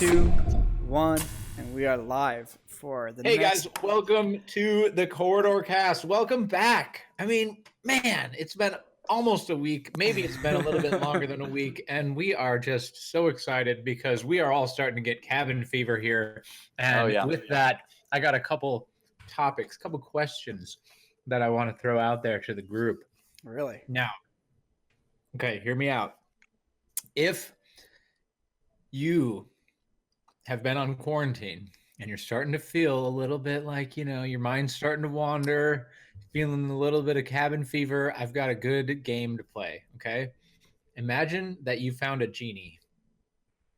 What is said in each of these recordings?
2, 1, and we are live for the Hey guys, welcome to the Corridor Cast. Welcome back. I mean, man, it's been almost a week. Maybe it's been a little bit longer than a week, and we are just so excited because we are all starting to get cabin fever here. And with that, I got a couple topics, couple questions that I want to throw out there to the group. Really? Now, okay, hear me out. If you have been on quarantine and you're starting to feel a little bit like, your mind's starting to wander, feeling a little bit of cabin fever, I've got a good game to play, okay? Imagine that you found a genie,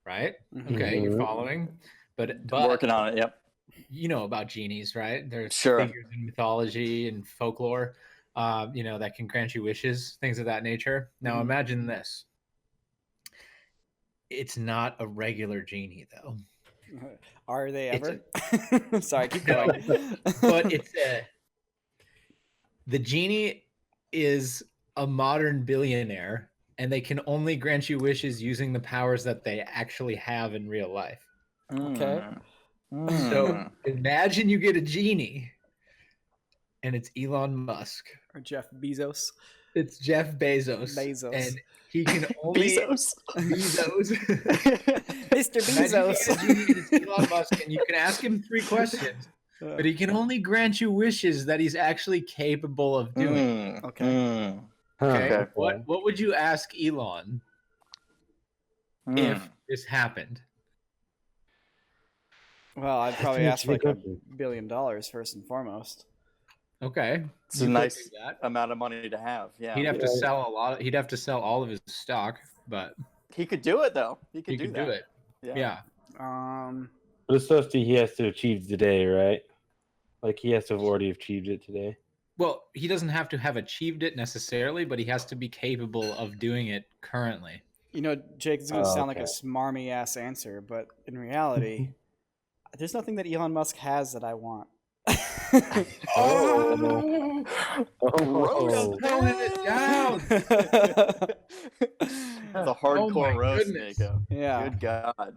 right? Mhm. Okay, you're following. But working on it, yep. You know about genies, right? There's Sure. figures in mythology and folklore, that can grant you wishes, things of that nature. Now imagine this. It's not a regular genie, though. Are they ever? Sorry, keep going. But the genie is a modern billionaire, and they can only grant you wishes using the powers that they actually have in real life. Okay. So imagine you get a genie, and it's Elon Musk. Or Jeff Bezos. It's Jeff Bezos. And he can only... Bezos. Mr. Bezos. It's Elon Musk, and you can ask him 3 questions, but he can only grant you wishes that he's actually capable of doing. Okay. Okay. What would you ask Elon if this happened? Well, I'd probably ask for like $1 billion first and foremost. Okay, it's a nice amount of money to have. Yeah, he'd have to sell a lot. He'd have to sell all of his stock, but he could do it though. He could do it. Yeah. But it's supposed to. He has to achieve today, right? Like he has to have already achieved it today. Well, he doesn't have to have achieved it necessarily, but he has to be capable of doing it currently. Jake, it's going to sound like a smarmy ass answer, but in reality, there's nothing that Elon Musk has that I want. Throwing it down. The hardcore roast, Niko. Yeah. Good God.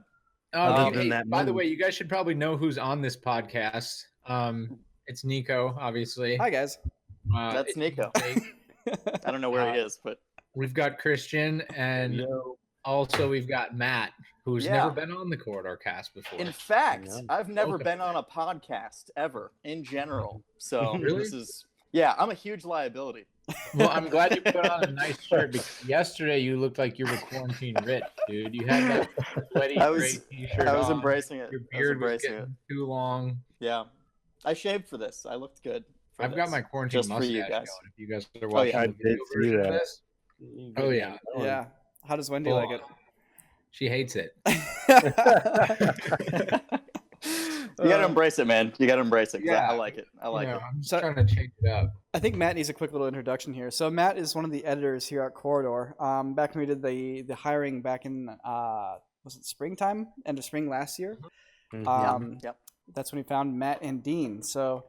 By the way, you guys should probably know who's on this podcast. It's Niko, obviously. Hi, guys. That's Niko. I don't know where he is, but we've got Christian, and also we've got Matt, who's never been on the Corridor Cast before. In fact, I've never been on a podcast ever in general. So really? I'm a huge liability. Well, I'm glad you put on a nice shirt because yesterday you looked like you were quarantine rich, dude. You had that sweaty gray t-shirt I was on. embracing it. Your beard was getting too long. Yeah. I shaved for this. I looked good. I've got my quarantine just mustache for you guys. going. If you guys are watching I the video did see version of that. this. Oh, yeah. Yeah. How does Wendy like it? She hates it. You gotta embrace it, man. You gotta embrace it. Yeah. I like it. I like it. I'm just trying to change it up. I think Matt needs a quick little introduction here. So Matt is one of the editors here at Corridor. Back when we did the hiring back in was it springtime? End of spring last year. Yep. That's when we found Matt and Dean. So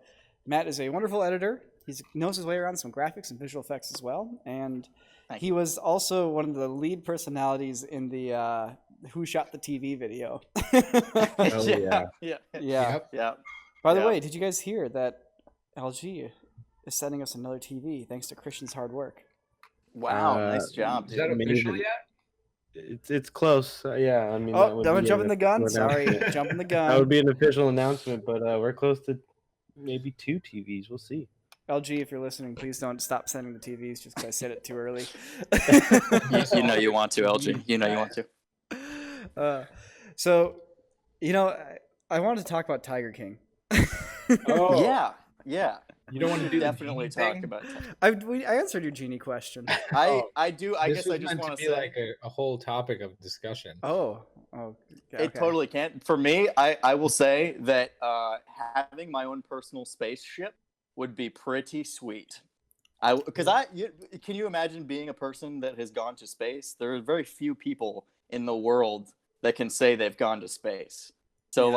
Matt is a wonderful editor. He knows his way around some graphics and visual effects as well. And he was also one of the lead personalities in the Who Shot the TV video. Yeah. By the way, did you guys hear that LG is sending us another TV thanks to Christian's hard work? Wow, nice job, dude. Is that official yet? It's close. Yeah, I mean. I'm jumping the gun. Sorry, jumping the gun. That would be an official announcement, but we're close to maybe 2 TVs. We'll see. LG, if you're listening, please don't stop sending the TVs just because I said it too early. You know you want to, LG. You know you want to. I wanted to talk about Tiger King. Yeah. You don't want to do definitely the talk thing? about I answered your genie question. I do. I guess I just want to say like a whole topic of discussion. It totally can. For me, I will say that having my own personal spaceship would be pretty sweet. Can you imagine being a person that has gone to space? There are very few people in the world that can say they've gone to space. So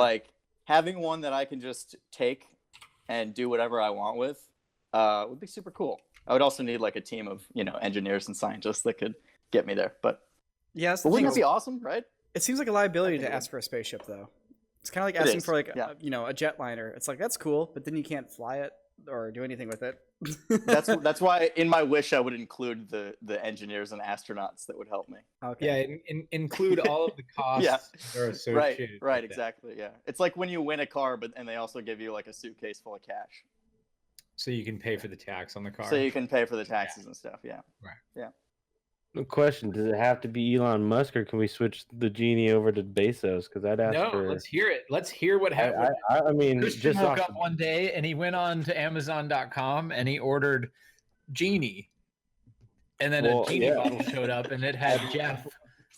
having one that I can just take and do whatever I want with would be super cool. I would also need like a team of engineers and scientists that could get me there. But yes, wouldn't that be awesome, right? It seems like a liability to ask for a spaceship, though. It's kind of like asking for like a jetliner. It's like that's cool, but then you can't fly it or do anything with it. That's why in my wish I would include the engineers and astronauts that would help me. Okay. Yeah, include all of the costs that are associated. Right, exactly. Yeah, it's like when you win a car, and they also give you like a suitcase full of cash, so you can pay for the tax on the car. So you can pay for the taxes and stuff. Yeah. Right. Yeah. No question. Does it have to be Elon Musk, or can we switch the genie over to Bezos? Because I'd ask for. Let's hear it. Let's hear what happened. I mean, Christian woke up one day and he went on to Amazon.com and he ordered genie, and then a genie bottle showed up and it had Jeff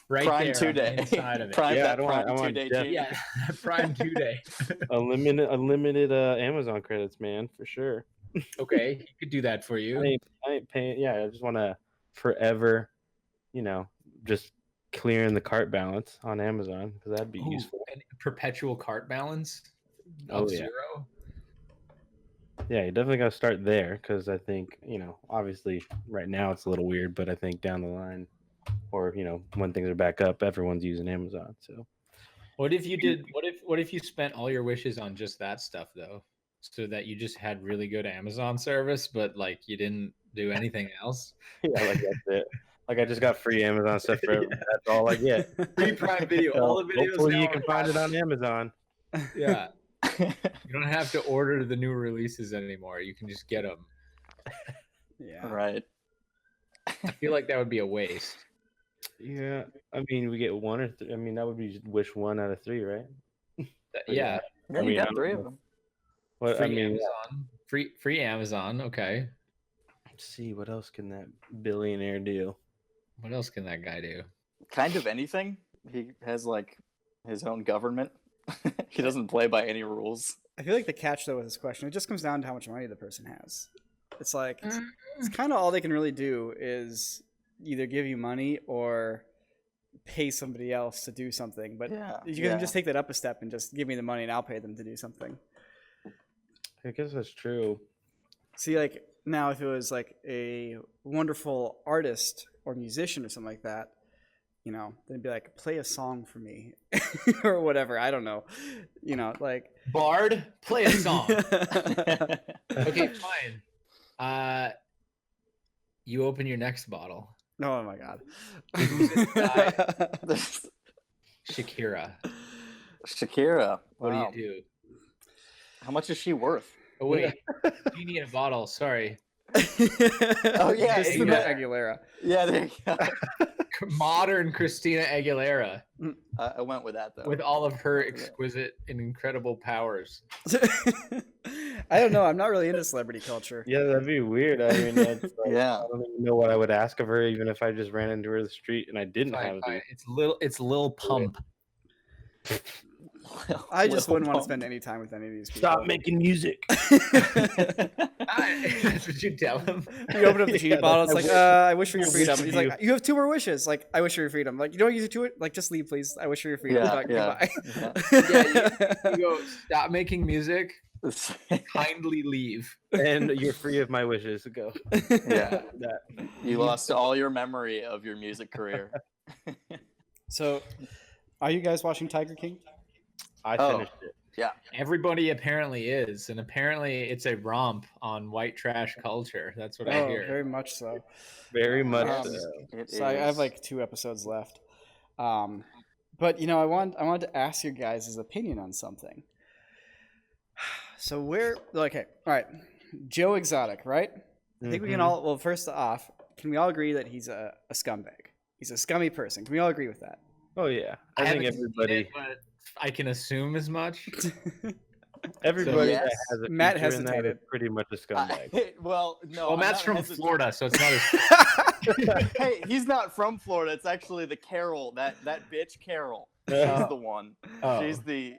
right Prime there 2 day. on the inside of it. Prime, yeah, that Prime 2 day genie. Yeah, Prime 2 day. unlimited Amazon credits, man, for sure. Okay, he could do that for you. I ain't paying. Yeah, I just want to forever, just clearing the cart balance on Amazon because that'd be useful. And perpetual cart balance of zero. Yeah, you definitely got to start there because I think obviously right now it's a little weird, but I think down the line, or when things are back up, everyone's using Amazon. So, what if you did? What if you spent all your wishes on just that stuff though? So that you just had really good Amazon service, but like you didn't do anything else. Yeah, like that's it. Like I just got free Amazon stuff forever. That's all I get. Free Prime Video. So all the videos. Hopefully you can find it on Amazon. Yeah. You don't have to order the new releases anymore. You can just get them. Yeah. Right. I feel like that would be a waste. Yeah. I mean, we get one or I mean, that would be wish 1 out of 3, right? Yeah. Yeah, you got 3 of them. Well, Free Amazon. Free Amazon. Okay. Let's see, what else can that billionaire do? What else can that guy do? Kind of anything. He has like his own government. He doesn't play by any rules. I feel like the catch though with this question, it just comes down to how much money the person has. It's like it's kind of all they can really do is either give you money or pay somebody else to do something. But you can just take that up a step and just give me the money and I'll pay them to do something. I guess that's true. See, like now, if it was like a wonderful artist or musician or something like that, then it'd be like, play a song for me or whatever. I don't know. Like Bard, play a song. Okay, fine. You open your next bottle. Oh my God. Shakira. Wow. What do you do? How much is she worth? Oh wait, genie in a bottle. Sorry. Oh yeah, Christina Aguilera. Yeah, there you go. Modern Christina Aguilera. I went with that though. With all of her exquisite and incredible powers. I don't know. I'm not really into celebrity culture. Yeah, that'd be weird. I mean, I don't even know what I would ask of her, even if I just ran into her in the street and I didn't have it. It's Lil Pump. I just wouldn't want to spend any time with any of these people. Stop making music. That's what you tell him. You open up the genie bottle. It's like, I wish for your freedom. He's like, you have 2 more wishes. Like, I wish for your freedom. Like, you don't use it to it. Like, just leave, please. I wish for your freedom. Like, goodbye. You go, stop making music. Kindly leave. And you're free of my wishes. Go. Yeah. You lost all your memory of your music career. So, are you guys watching Tiger King? I finished it. Yeah. Everybody apparently is, and apparently it's a romp on white trash culture. That's what I hear. Very much so. Very much so. I have like 2 episodes left. But I wanted to ask your guys' opinion on something. So all right, Joe Exotic, right? I think we can all. Well, first off, can we all agree that he's a scumbag? He's a scummy person. Can we all agree with that? Oh yeah, I think everybody. But I can assume as much. Everybody that has a Matt feature in that hesitated. is pretty much a scumbag. Well, no. Well, Matt's from Florida, so it's not as. Hey, he's not from Florida. It's actually the Carol, that bitch Carol. She's the one. She's the.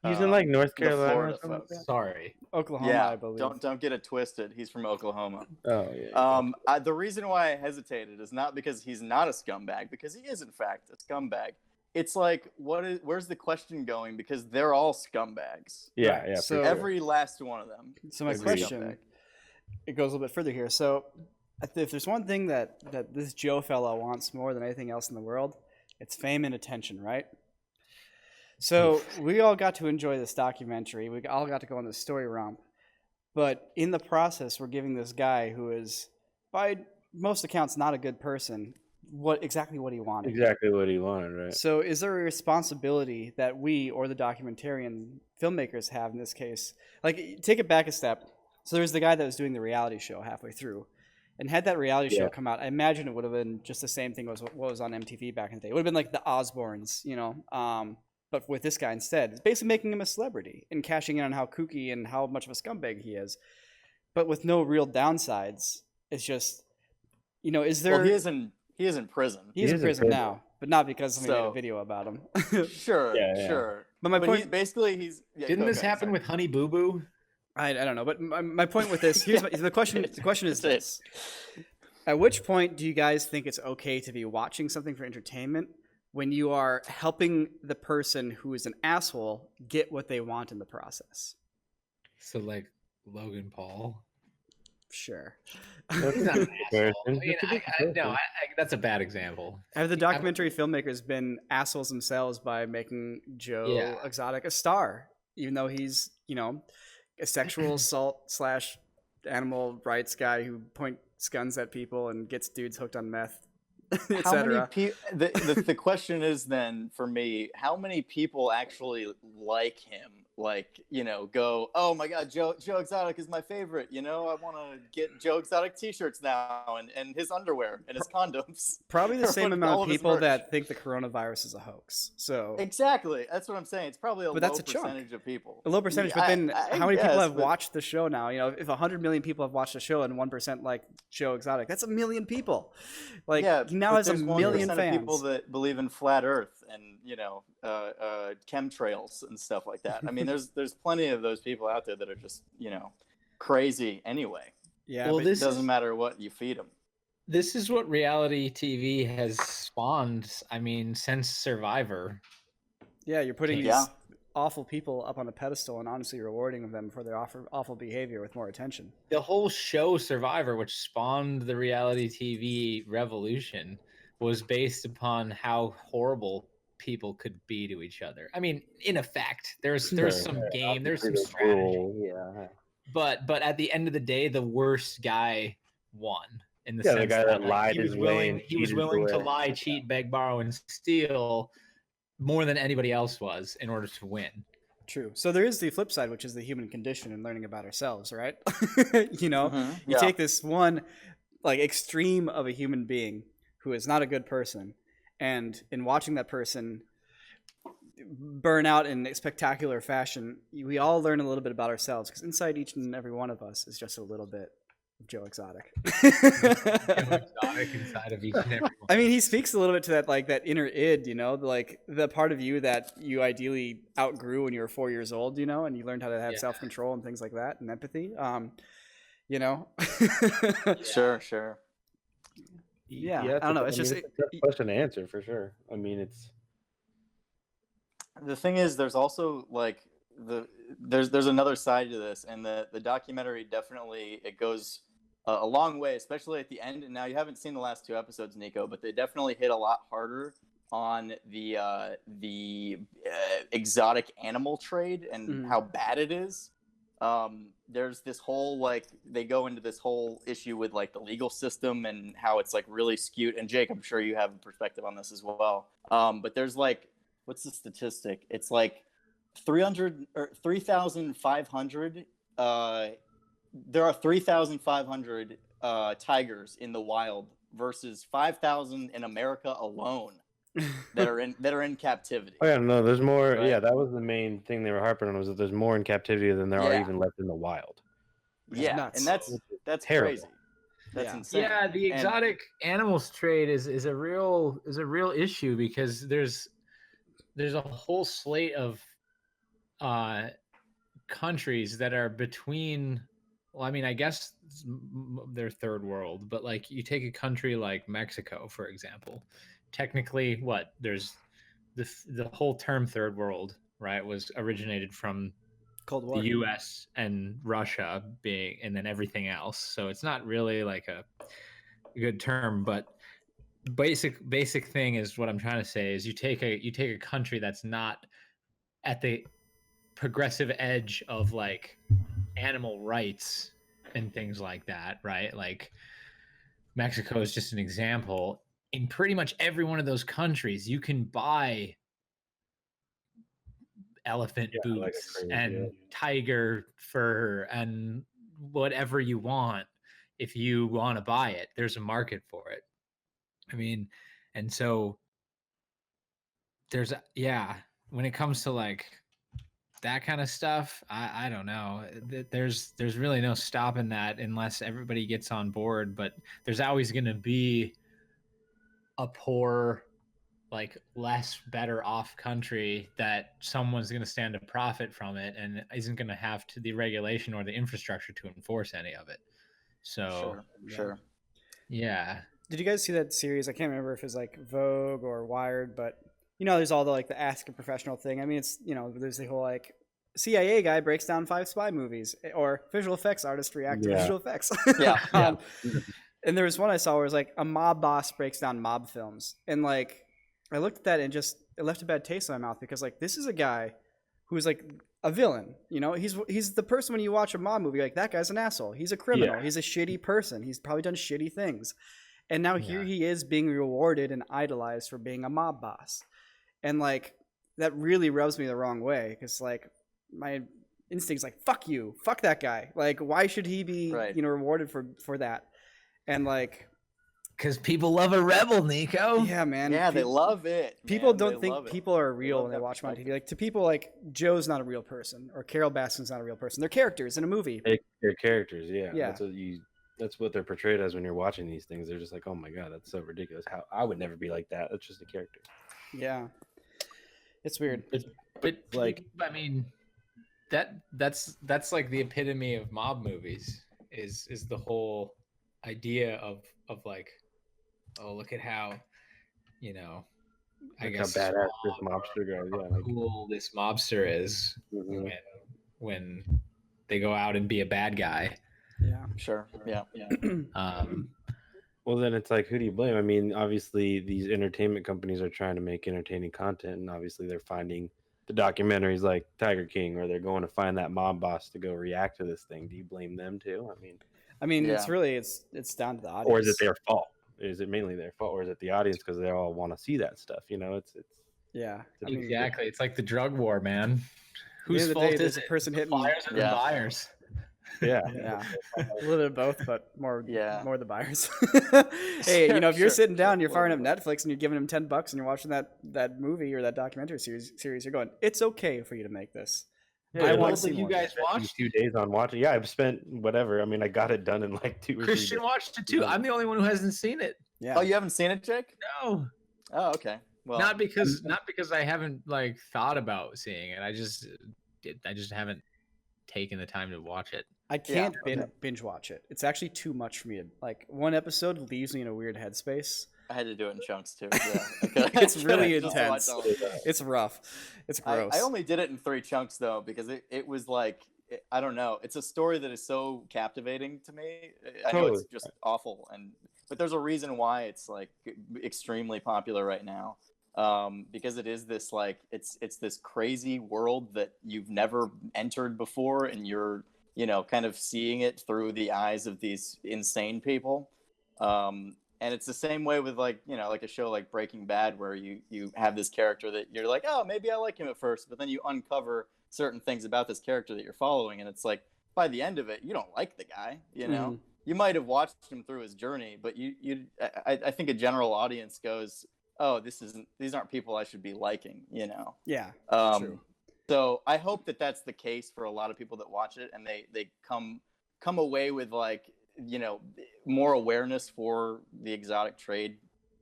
He's in like North Carolina or something like that? Sorry. Oklahoma, I believe. Don't get it twisted. He's from Oklahoma. Oh yeah. The reason why I hesitated is not because he's not a scumbag, because he is in fact a scumbag. It's like, where's the question going? Because they're all scumbags. Yeah, yeah. So every last one of them. So my question, it goes a little bit further here. So if there's one thing that this Joe fellow wants more than anything else in the world, It's fame and attention, right? So we all got to enjoy this documentary. We all got to go on this story romp. But in the process, we're giving this guy who is, by most accounts, not a good person, exactly what he wanted. Exactly what he wanted, right? So is there a responsibility that we or the documentarian filmmakers have in this case? Like, take it back a step. So there's the guy that was doing the reality show halfway through. And had that reality show come out, I imagine it would have been just the same thing as what was on MTV back in the day. It would have been like the Osbournes, you know, but with this guy instead. It's basically making him a celebrity and cashing in on how kooky and how much of a scumbag he is. But with no real downsides. It's just, you know, is there... Well, he is in prison. He's in prison now, but not because somebody made a video about him. Sure. But my point... he's... Didn't this happen with Honey Boo Boo? I don't know, but my point with this, the question is this. At which point do you guys think it's okay to be watching something for entertainment when you are helping the person who is an asshole get what they want in the process? So like Logan Paul? Sure. He's not an asshole. No, that's a bad example. Have the documentary filmmakers been assholes themselves by making Joe Exotic a star, even though he's, you know, a sexual assault / animal rights guy who points guns at people and gets dudes hooked on meth, etc. The question is then for me, how many people actually like him? Like, you know, go, oh my God, Joe Exotic is my favorite. You know, I want to get Joe Exotic t-shirts now and his underwear and his condoms. Probably the same amount of people that think the coronavirus is a hoax. So exactly, that's what I'm saying. It's probably a low percentage of people. A low percentage, but then how many people have watched the show now? You know, if 100 million people have watched the show and 1% like Joe Exotic, that's 1 million people. Like, he now has 1 million fans. Of people that believe in flat Earth and, you know, chemtrails and stuff like that. I mean, there's plenty of those people out there that are just, you know, crazy anyway. Yeah, well, this doesn't matter what you feed them. This is what reality TV has spawned. I mean, since Survivor. Yeah, you're putting these awful people up on a pedestal and honestly rewarding them for their awful behavior with more attention. The whole show Survivor, which spawned the reality TV revolution, was based upon how horrible people could be to each other. I mean, in effect, there's some game, there's some strategy. But at the end of the day, the worst guy won. In the sense the guy that lied he was willing to lie, cheat, beg, borrow, and steal more than anybody else was in order to win. True. So there is the flip side, which is the human condition and learning about ourselves, right? You know, you take this one like extreme of a human being who is not a good person, and in watching that person burn out in spectacular fashion, we all learn a little bit about ourselves, because inside each and every one of us is just a little bit of Joe Exotic. Joe Exotic inside of each and every one. I mean, he speaks a little bit to that, like that inner id, you know, like the part of you that you ideally outgrew when you were 4 years old, you know, and you learned how to have self-control and things like that, and empathy. You know. Sure. Yeah, I don't know. It's just a tough question to answer for sure. I mean, it's the thing is, there's also like there's another side to this, and the documentary definitely it goes a long way, especially at the end. And now you haven't seen the last 2 episodes, Niko, but they definitely hit a lot harder on the exotic animal trade and how bad it is. There's this whole like they go into this whole issue with like the legal system and how it's like really skewed. And Jake, I'm sure you have a perspective on this as well. But there's like, what's the statistic? It's like 3,500. There are 3,500 tigers in the wild versus 5,000 in America alone that are in captivity. Oh yeah, no, there's more. Right? Yeah, that was the main thing they were harping on, was that there's more in captivity than there are even left in the wild. Yeah, and that's terrible. crazy. That's insane. Yeah, the exotic animals trade is a real issue, because there's a whole slate of countries that are between. Well, I mean, I guess they're third world, but like you take a country like Mexico, for example. Technically, there's the whole term third world, right, was originated from Cold War. The US and Russia being, and then everything else. So it's not really like a good term, but basic thing is what I'm trying to say is you take a country that's not at the progressive edge of like animal rights and things like that, right? Like Mexico is just an example. In pretty much every one of those countries, you can buy elephant boots and tiger fur and whatever you want if you want to buy it. There's a market for it. I mean, and so there's when it comes to like that kind of stuff, I don't know. There's really no stopping that unless everybody gets on board. But there's always going to be a poor, like less better off country that someone's going to stand to profit from it and isn't going to have the regulation or the infrastructure to enforce any of it. So sure. Yeah. Did you guys see that series? I can't remember if it's like Vogue or Wired, but there's all the like the Ask a Professional thing. I mean, it's there's the whole like CIA guy breaks down 5 spy movies, or visual effects artists react to visual effects. Yeah. And there was one I saw where it was like a mob boss breaks down mob films, and like I looked at that and it left a bad taste in my mouth, because like this is a guy who's like a villain. He's the person when you watch a mob movie, like that guy's an asshole. He's a criminal. Yeah. He's a shitty person. He's probably done shitty things. And now here he is being rewarded and idolized for being a mob boss. And like that really rubs me the wrong way, because like my instinct's like, fuck you, fuck that guy. Like, why should he be rewarded for that? And like, because people love a rebel, Niko. Yeah, man. Yeah, they love it. People don't think people are real when they watch them on TV. Like, to people, like, Joe's not a real person, or Carol Baskin's not a real person. They're characters in a movie. They're characters, yeah. That's what they're portrayed as when you're watching these things. They're just like, oh my god, that's so ridiculous. How I would never be like that. That's just a character. Yeah, it's weird. But like, I mean, that's like the epitome of mob movies. Is the whole idea of like, oh, look at how, I guess how badass this mobster goes. Yeah, how cool this mobster is when they go out and be a bad guy. Yeah, sure. Yeah. Well, then it's like, who do you blame? I mean, obviously these entertainment companies are trying to make entertaining content, and obviously they're finding the documentaries like Tiger King, or they're going to find that mob boss to go react to this thing. Do you blame them too? I mean, it's really it's down to the audience. Or is it their fault? Is it mainly their fault, or is it the audience because they all want to see that stuff? It's exactly. It's like the drug war, man. Whose fault is it? Person hitting buyers or the buyers? Yeah. A little bit of both, but more the buyers. Hey, if you're sitting down, you're firing up Netflix, and you're giving them $10 and you're watching that movie or that documentary series, you're going, it's okay for you to make this. Yeah, I want to see you guys watched 2 days on watching. Yeah, I've spent whatever. I got it done in like 2 or 3 days. Christian watched it too. I'm the only one who hasn't seen it. Yeah. Oh, you haven't seen it, Jake? No. Oh, okay. Well, not because I haven't like thought about seeing it. I just haven't taken the time to watch it. I can't binge watch it. It's actually too much for me. Like, one episode leaves me in a weird headspace. I had to do it in chunks too. Yeah. It's really intense. It's rough. It's gross. I only did it in 3 chunks though, because it was like, I don't know. It's a story that is so captivating to me. I know it's just awful, but there's a reason why it's like extremely popular right now. Because it is this like it's this crazy world that you've never entered before, and you're kind of seeing it through the eyes of these insane people. And it's the same way with like a show like Breaking Bad, where you have this character that you're like, oh, maybe I like him at first, but then you uncover certain things about this character that you're following, and it's like by the end of it, you don't like the guy. You might have watched him through his journey, but I think a general audience goes, oh, these aren't people I should be liking, Yeah. True. So I hope that that's the case for a lot of people that watch it, and they come away with like, more awareness for the exotic trade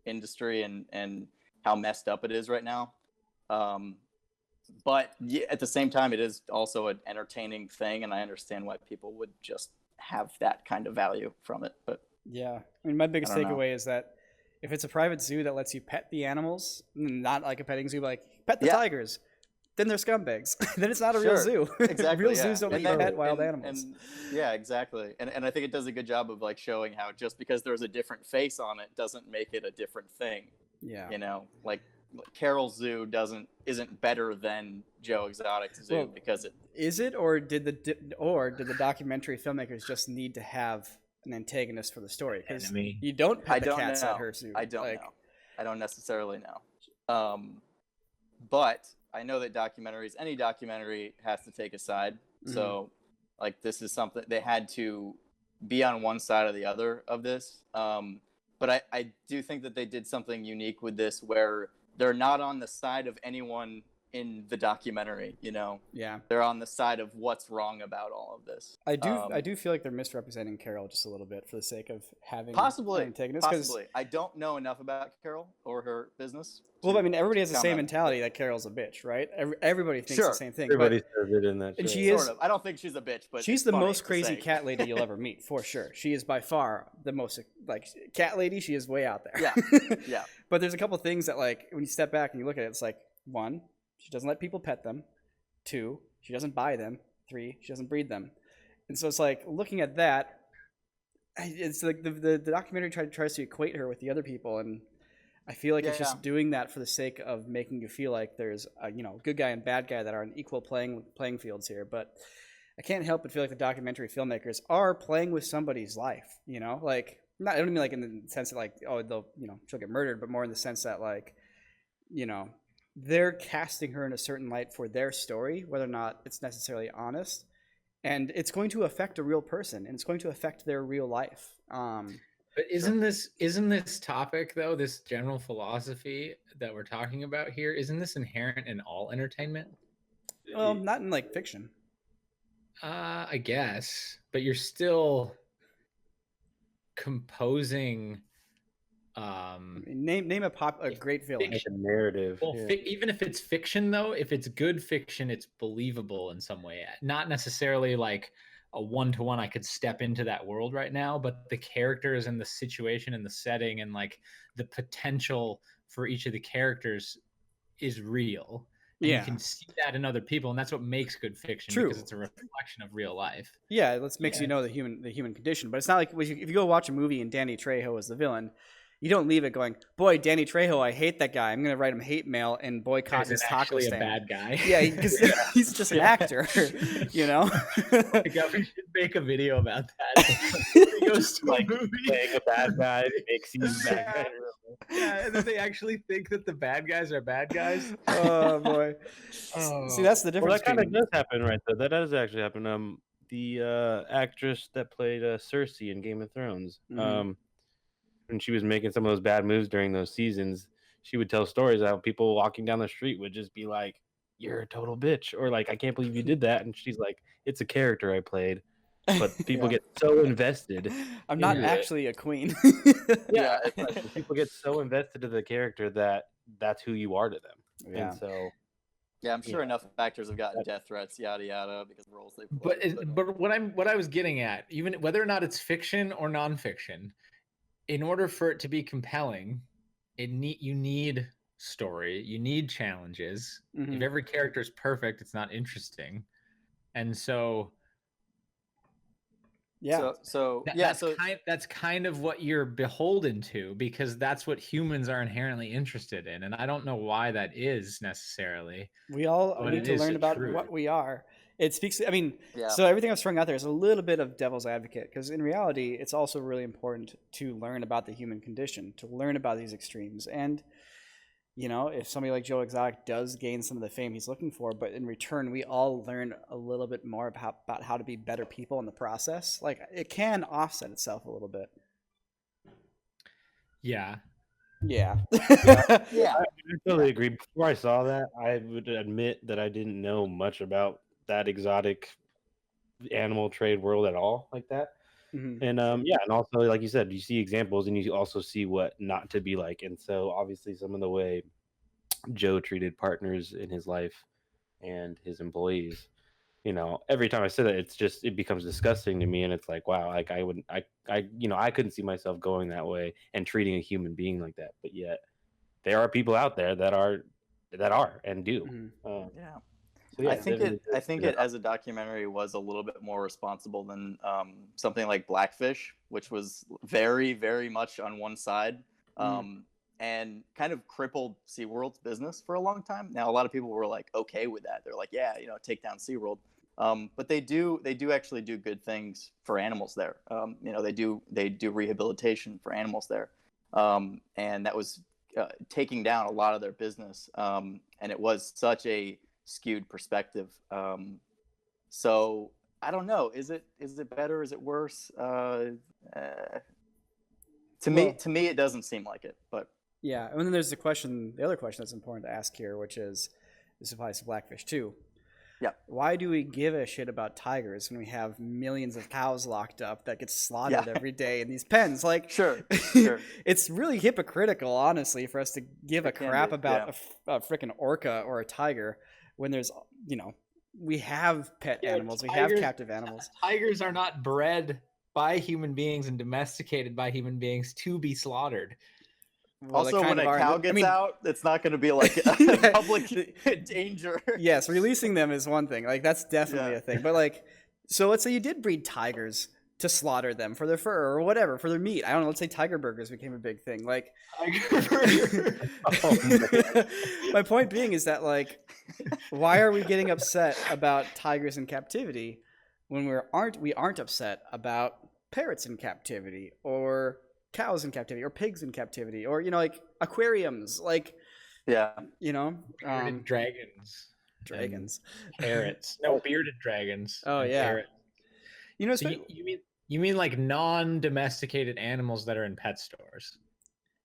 industry and how messed up it is right now. But at the same time, it is also an entertaining thing, and I understand why people would just have that kind of value from it. But yeah, my biggest takeaway is that if it's a private zoo that lets you pet the animals, not like a petting zoo, but like pet the tigers, then they're scumbags. Then it's not a real Sure, zoo. exactly. Real yeah. zoos don't And eat then- pet wild and- animals. and- yeah, exactly. And I think it does a good job of like showing how just because there's a different face on it doesn't make it a different thing. Yeah. You know, like Carol's Zoo isn't better than Joe Exotic's Zoo Well, because it. Is it, or did the documentary filmmakers just need to have an antagonist for the story? Because Enemy. you don't pet I the don't cats know. at her zoo. I don't Like, know. I don't necessarily know. But I know that any documentary has to take a side. So, like, this is something they had to be on one side or the other of this. But I do think that they did something unique with this where they're not on the side of anyone in the documentary, you know? Yeah. They're on the side of what's wrong about all of this. I do feel like they're misrepresenting Carol just a little bit for the sake of having Possibly. an antagonist. 'cause- Possibly. I don't know enough about Carol or her business. Well, I mean, everybody has the same comment. mentality that Carol's a bitch, right? Everybody thinks Sure. the same thing. Everybody But says it in that. And show. she is- Sort of. I don't think she's a bitch, but she's it's the funny most to crazy say. cat lady you'll ever meet, for sure. She is by far the most, like, cat lady. She is way out there. Yeah. Yeah. But there's a couple things that, like, when you step back and you look at it, it's like, 1, she doesn't let people pet them. 2, she doesn't buy them. 3, she doesn't breed them. And so it's like, looking at that, it's like the documentary tries to equate her with the other people, and I feel like it's just doing that for the sake of making you feel like there's a, good guy and bad guy that are on equal playing fields here. But I can't help but feel like the documentary filmmakers are playing with somebody's life, like, I don't mean like in the sense that, like, oh, they'll, she'll get murdered, but more in the sense that, like, they're casting her in a certain light for their story, whether or not it's necessarily honest, and it's going to affect a real person, and it's going to affect their real life. But isn't this topic, though, this general philosophy that we're talking about here, isn't this inherent in all entertainment? Well, not in, like, fiction. I guess, but you're still composing. Name a great villain. Like a narrative. Well, yeah. even if it's fiction, though, if it's good fiction, it's believable in some way. Not necessarily like a one-to-one. I could step into that world right now, but the characters and the situation and the setting and like the potential for each of the characters is real. And you can see that in other people, and that's what makes good fiction. True. Because it's a reflection of real life. Yeah, it makes you know the human condition. But it's not like if you go watch a movie and Danny Trejo is the villain, you don't leave it going, boy, Danny Trejo, I hate that guy. I'm going to write him hate mail and boycott his taco stand. A bad guy. Yeah, because he's just an actor, Like, we should make a video about that. He goes to Like, a movie. playing a bad guy makes you a bad guy. Yeah, and then they actually think that the bad guys are bad guys. Oh boy. See, that's the difference. Well, that kind of does happen, right? Though that does actually happen. The actress that played Cersei in Game of Thrones, when she was making some of those bad moves during those seasons, she would tell stories how people walking down the street would just be like, "You're a total bitch," or like, "I can't believe you did that," and she's like, "It's a character I played." But people get so invested. I'm not actually a queen. Yeah, it's like, people get so invested in the character that that's who you are to them. Yeah. And so, Yeah, I'm sure enough actors have gotten death threats, yada yada, because of roles they play. But what I was getting at, even whether or not it's fiction or nonfiction, in order for it to be compelling, you need story, you need challenges. If every character is perfect, it's not interesting, and so. Yeah. That's kind of what you're beholden to, because that's what humans are inherently interested in, and I don't know why that is necessarily. We all need to learn about what we are. It speaks. I mean, so everything I've strung out there is a little bit of devil's advocate, because in reality, it's also really important to learn about the human condition, to learn about these extremes, and if somebody like Joe Exotic does gain some of the fame he's looking for, but in return, we all learn a little bit more about how to be better people in the process. Like, it can offset itself a little bit. Yeah. Yeah. Yeah. I totally agree. Before I saw that, I would admit that I didn't know much about that exotic animal trade world at all, like that. And and also, like you said, you see examples and you also see what not to be like. And so obviously some of the way Joe treated partners in his life and his employees, every time I say that, it becomes disgusting to me. And it's like, wow, like I couldn't see myself going that way and treating a human being like that. But yet there are people out there that that are and do. Mhm. Yeah. So yeah, I think definitely I think it as a documentary was a little bit more responsible than something like Blackfish, which was very, very much on one side, and kind of crippled SeaWorld's business for a long time. Now a lot of people were like okay with that. They're like, yeah, take down SeaWorld. But they do actually do good things for animals there. They do rehabilitation for animals there, and that was taking down a lot of their business. And it was such a skewed perspective. So I don't know. Is it better? Is it worse? To me, it doesn't seem like it. But yeah, and then there's the other question that's important to ask here, which is, this applies to Blackfish too. Yeah. Why do we give a shit about tigers when we have millions of cows locked up that get slaughtered every day in these pens? Like, sure. It's really hypocritical, honestly, for us to give a crap about a freaking orca or a tiger when there's, we have pet animals, we have captive animals. Tigers are not bred by human beings and domesticated by human beings to be slaughtered. Well, also, when a cow gets out, it's not going to be like public danger. Yes, releasing them is one thing. Like, that's definitely a thing. But, like, so let's say you did breed tigers to slaughter them for their fur or whatever, for their meat. I don't know. Let's say tiger burgers became a big thing. Like, my point being is that, like, why are we getting upset about tigers in captivity when we aren't upset about parrots in captivity or cows in captivity or pigs in captivity or like aquariums, like bearded dragons parrots bearded dragons parrots. So you mean like non-domesticated animals that are in pet stores?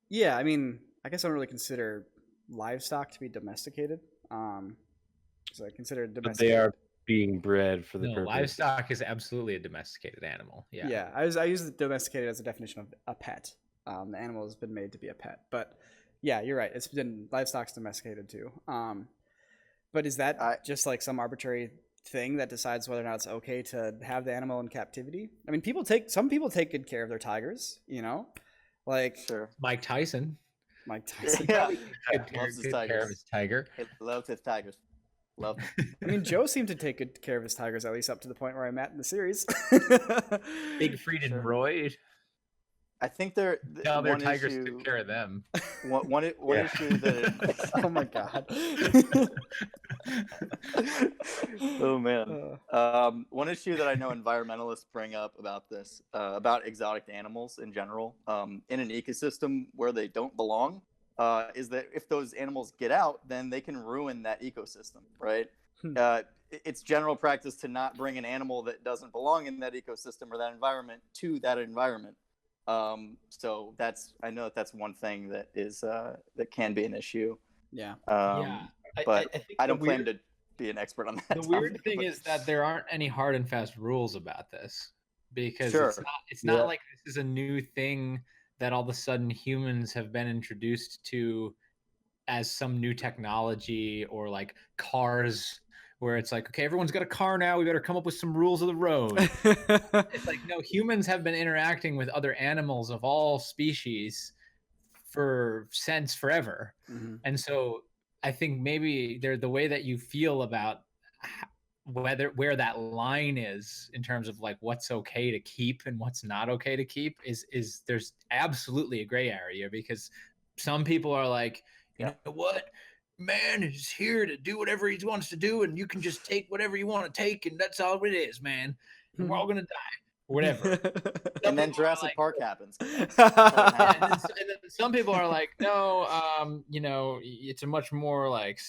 Yeah, I mean, I guess I don't really consider livestock to be domesticated. So I consider domesticated. But they are being bred for the purpose. Livestock is absolutely a domesticated animal. Yeah. I use the domesticated as a definition of a pet. The animal has been made to be a pet, but yeah, you're right. It's been livestock's domesticated too. But is that just like some arbitrary thing that decides whether or not it's okay to have the animal in captivity? I mean, some people take good care of their tigers. Like Mike Tyson. Yeah, loves his care of his tiger. He loves his tigers. Love them. I mean, Joe seemed to take good care of his tigers, at least up to the point where I'm at in the series. Siegfried and Roy. I think their tigers took care of them. One issue that oh my god. Oh man. One issue that I know environmentalists bring up about this, about exotic animals in general, in an ecosystem where they don't belong, is that if those animals get out, then they can ruin that ecosystem, right? It's general practice to not bring an animal that doesn't belong in that ecosystem or that environment to that environment. So I know that's one thing that is that can be an issue. Yeah. But I don't claim to be an expert on that. The weird thing is that there aren't any hard and fast rules about this, because it's not like this is a new thing that all of a sudden humans have been introduced to as some new technology, or like cars, where it's like, okay, everyone's got a car now, we better come up with some rules of the road. It's like, no, humans have been interacting with other animals of all species since forever. Mm-hmm. And so I think maybe the way that you feel about where that line is in terms of like what's okay to keep and what's not okay to keep is there's absolutely a gray area, because some people are like, you know what, man is here to do whatever he wants to do, and you can just take whatever you want to take, and that's all it is, man. And we're all gonna die, or whatever. And then Jurassic Park happens. And then some people are like, no, it's a much more like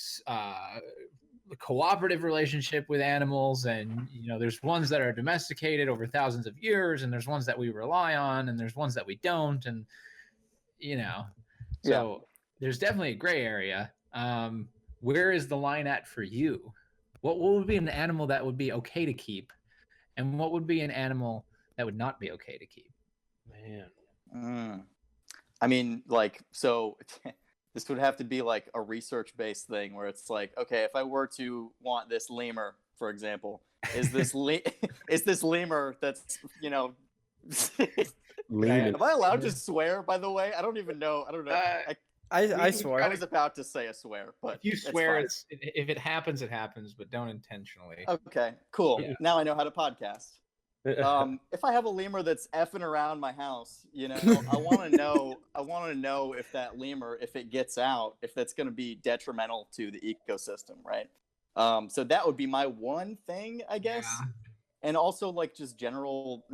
cooperative relationship with animals, and there's ones that are domesticated over thousands of years, and there's ones that we rely on, and there's ones that we don't, and so there's definitely a gray area. Where is the line at for you? What would be an animal that would be okay to keep, and what would be an animal that would not be okay to keep? Man. I mean, like, so this would have to be like a research-based thing where it's like, okay, if I were to want this lemur, for example, is this lemur that's, Am I allowed to swear, by the way? I don't even know. I don't know. I swore. I was about to say a swear, but If you swear, it's if it happens, it happens, but don't intentionally. fine. Okay, cool. Yeah. Now I know how to podcast. If I have a lemur that's effing around my house, I want to know. I want to know if that lemur, if it gets out, if that's going to be detrimental to the ecosystem, right? So that would be my one thing, I guess. Yeah. And also, like, just general,